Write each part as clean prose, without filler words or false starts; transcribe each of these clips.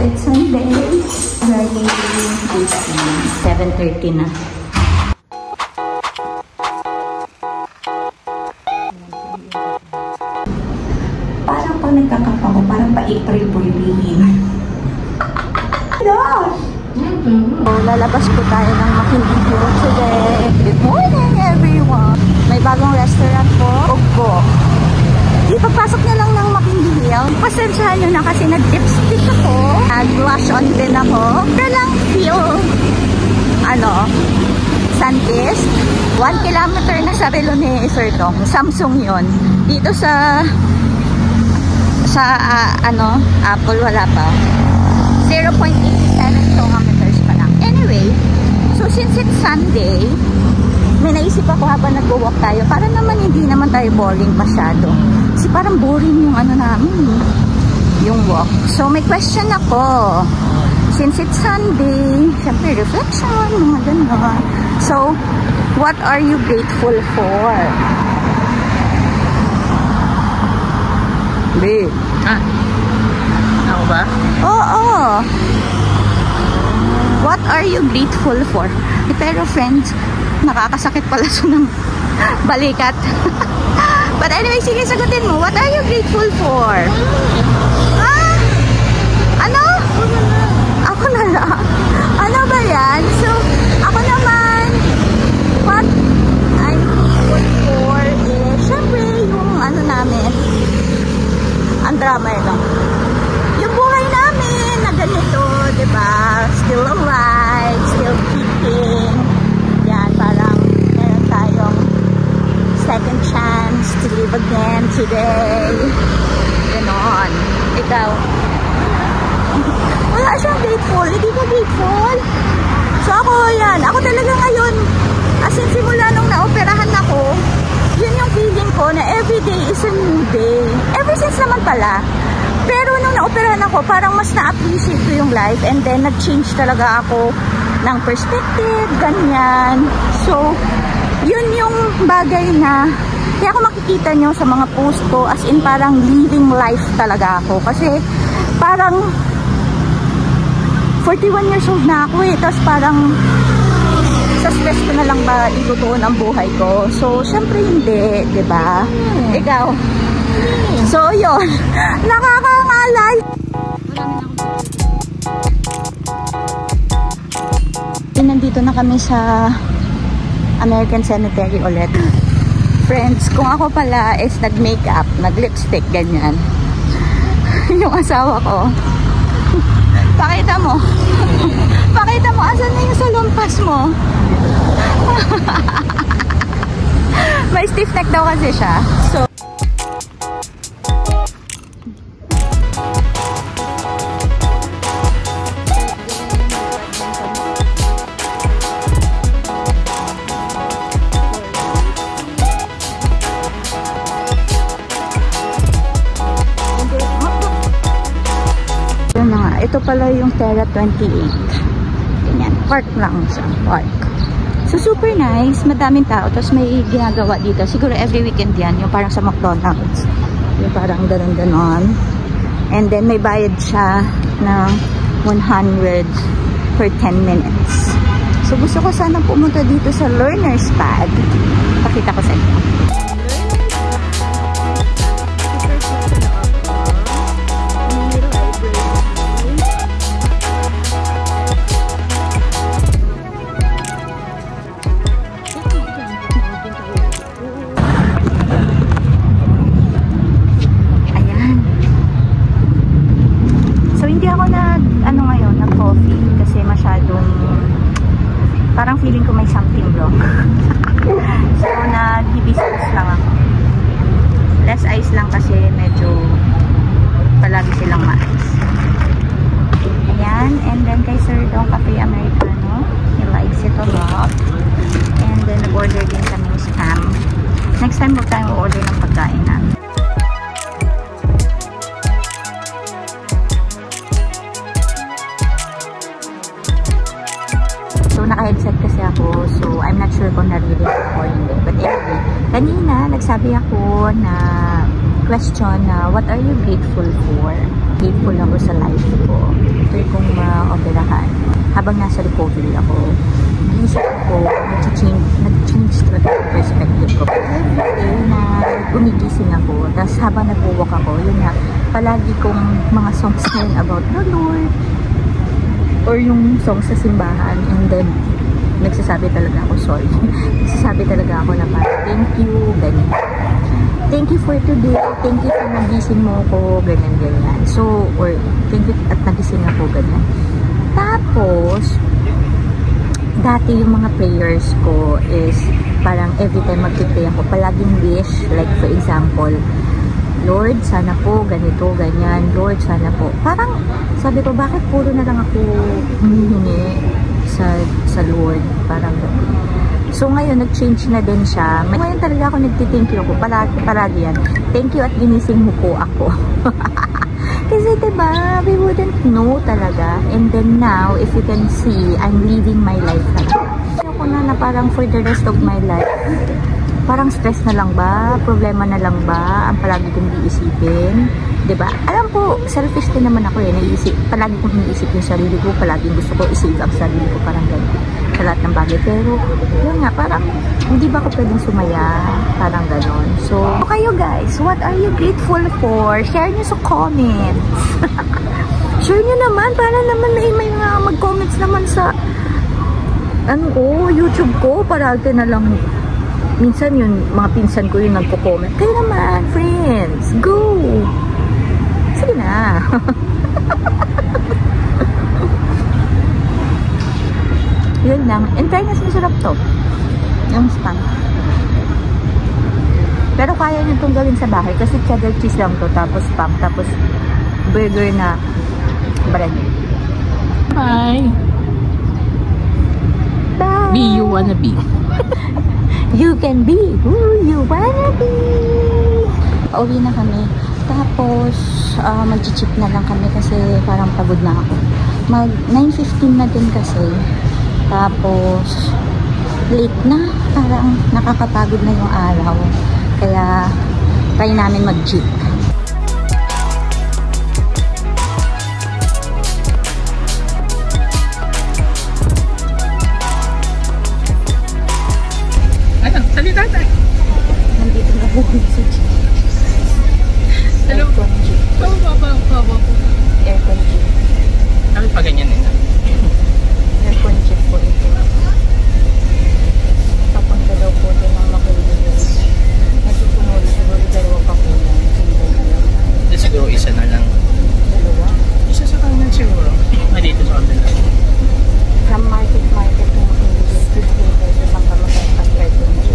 it's Sunday. Friday 7:30 na. Parang pag nagkakapa ko, parang pa-April Boy-Lin. Gosh! So, lalabas po tayo ng Makinding Hill today. Good morning, everyone! May bagong restaurant po, Ugbo. Di pagpasok na lang ng Makinding Hill, pasensyahan nyo na kasi nag-lipstick ako. Nag-blush on din ako. Pero lang feel, sun-kissed. 1 kilometer na sa relo ni Sir Dong. Samsung yon. Dito sa Apple wala pa. 0.87 kilometers pa lang. Anyway, so since it's Sunday, may naisip ako habang nag-walk tayo, para naman hindi naman tayo boring masyado. Kasi parang boring yung namin, yung walk. So may question ako. Since it's Sunday, syempre reflection, mga gano'n. So, what are you grateful for? Babe. Ako ba? Oo. What are you grateful for? Pero friends, nakakasakit pala siya ng balikat. But anyway, sige, sagutin mo. What are you grateful for? Ano? Ako na lang. Ano ba yan? So, ako naman, what I'm grateful for is, syempre, yung namin, ang drama yun. Yung buhay namin na ganito, diba? Still alive, still kicking. Yan, parang meron tayong second chance to live again today. Ganon. Ikaw? Wala siyang grateful. Hindi ko grateful. So ako, yan. Ako talaga ngayon, as in simula nung naoperahan ako, yun yung feeling ko na everyday is a new day. Ever since naman pala. Pero nung naoperahan ako, parang mas na-appreciate ko yung life, and then nag-change talaga ako ng perspective, ganyan. So, yun yung bagay na kaya ako makikita nyo sa mga post ko, as in parang living life talaga ako. Kasi parang 41 years old na ako eh. Tapos parang sa stress ko na lang ba itutuon ang buhay ko? So, syempre hindi, diba? Ikaw? So, yun. Nakakangalay. Nandito na kami sa American Cemetery ulit. Friends, kung ako pala is nag-makeup, nag-lipstick, ganyan. Yung asawa ko. Pakita mo. Pakita mo, asan na yung salumpas mo? May stiff neck daw kasi siya. So, ito pala yung Terra 28. Ganyan. Park lang siya. Park. So, super nice. Madaming tao. Tapos may ginagawa dito. Siguro every weekend yan. Yung parang sa McDonald's. Yung parang ganon-ganon. And then may bayad siya ng 100 per 10 minutes. So, gusto ko sana pumunta dito sa Learner's Pad. Pakita ko sa inyo. Parang feeling ko may something wrong. So, nag-hibiscus lang ako. Less ice lang kasi medyo palagi silang mais. Ayan. And then kay Sir Dong Cafe Americano. He likes it a lot. And then nag-order din kami ng spam. Next time huwag tayong order ng pagkain namin. Naka-headset kasi ako, so I'm not sure kung narinig ko or hindi. But anyway, kanina nagsabi ako na question na what are you grateful for? Grateful ako sa life ko. habang nasa recovery ako, naisip ko, nag-change talaga yung perspective ko. Everyday na gumigising ako, tapos habang nag-walk ako, yun nga, palagi kong mga songs na yun about the Lord, or yung songs sa simbahan, and then, nagsasabi talaga ako, sorry, nagsasabi talaga ako na parang, thank you, ganyan. Thank you for today, thank you for nagising mo ako, ganyan. So, or, thank you at nagising ako, ganyan. Tapos, dati yung mga prayers ko is, parang every time mag-pray ako, palaging wish, like for example, Lord, sana po, ganito, ganyan, Lord, sana po. Parang, sabi ko, bakit puro na lang ako humihingi sa Lord, parang gano'n. So ngayon, nag-change na din siya. Ngayon talaga ako nagti-thank you ako. Palagi yan. Thank you at ginising mo po ako. Kasi diba, we wouldn't know talaga. And then now, if you can see, I'm living my life talaga. Ako na parang for the rest of my life, parang stress na lang ba? Problema na lang ba? Ang palagi kong iisipin. Diba? Alam po, selfish din naman ako eh. Palagi kong iniisip yung sarili ko. Palagi gusto ko isave ang sarili ko. Parang ganyan. Sa lahat ng bagay. Pero, yun nga, parang hindi ba ako pwedeng sumaya? Parang ganon. So, kayo guys, what are you grateful for? Share nyo sa comments. Share nyo naman. Para naman may mga mag-comments naman sa YouTube ko. Parati na lang. Minsan yun, mga pinsan ko yun nagko-comment. Kayo naman, friends. Go! Sige na. Yun lang. And fairness, masarap to. Yung spam. Pero kaya nyo itong gawin sa bahay kasi cheddar cheese lang to. Tapos spam. Tapos burger na bread. Bye! Bye! Be you wanna be. You can be who you wanna be. Pauwi na kami. Tapos, mag-chip na lang kami kasi parang pagod na ako. 9:15 na din kasi. Tapos, late na. Parang nakakapagod na yung araw. Kaya, try namin mag-jeep. Ano? Salita tayo. Nandito na po sa jeep. Aircon jeep. Baba. Aircon jeep. Bakit pa ganyan eh? Aircon jeep po ito. Papunta daw po ito ng Makiling. Nagsusunod siguro dalawa pa po lang. Hindi siguro isa na lang. Dalawa? Isa sa kanan siguro. Dito sa kabila. From market ng English to Twitter sa pangkamasay pang aircon jeep.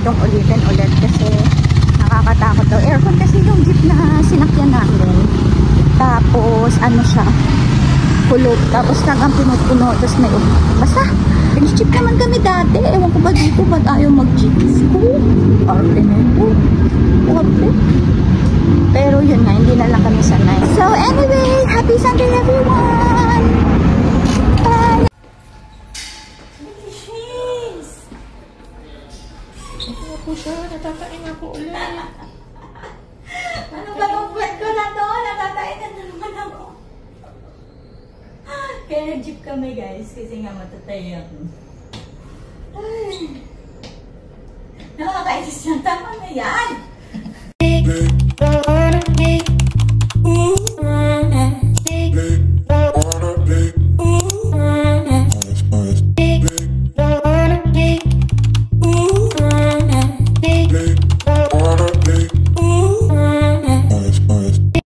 Dong ulitin ulit kasi nakakatakot daw. Aircon kasi yung jeep na sinakyan namin. Tapos ano siya, kulog. Tapos nagang pinupuno. Tapos may basta, nag-jeep naman kami dati. Ewan ko ba dito, ba't ayaw mag-jeep? Arte na ito. Pero yun nga, hindi na lang kami sanay. So anyway, happy Sunday everyone! Bye! Ako siya, natatain ako ulit. Ano ba itong flat ko na to? Natatain na naman ako. Kaya nag-jeep kami guys, kasi nga matatay ako. Ay. Nakakaisis lang. Tama na yan.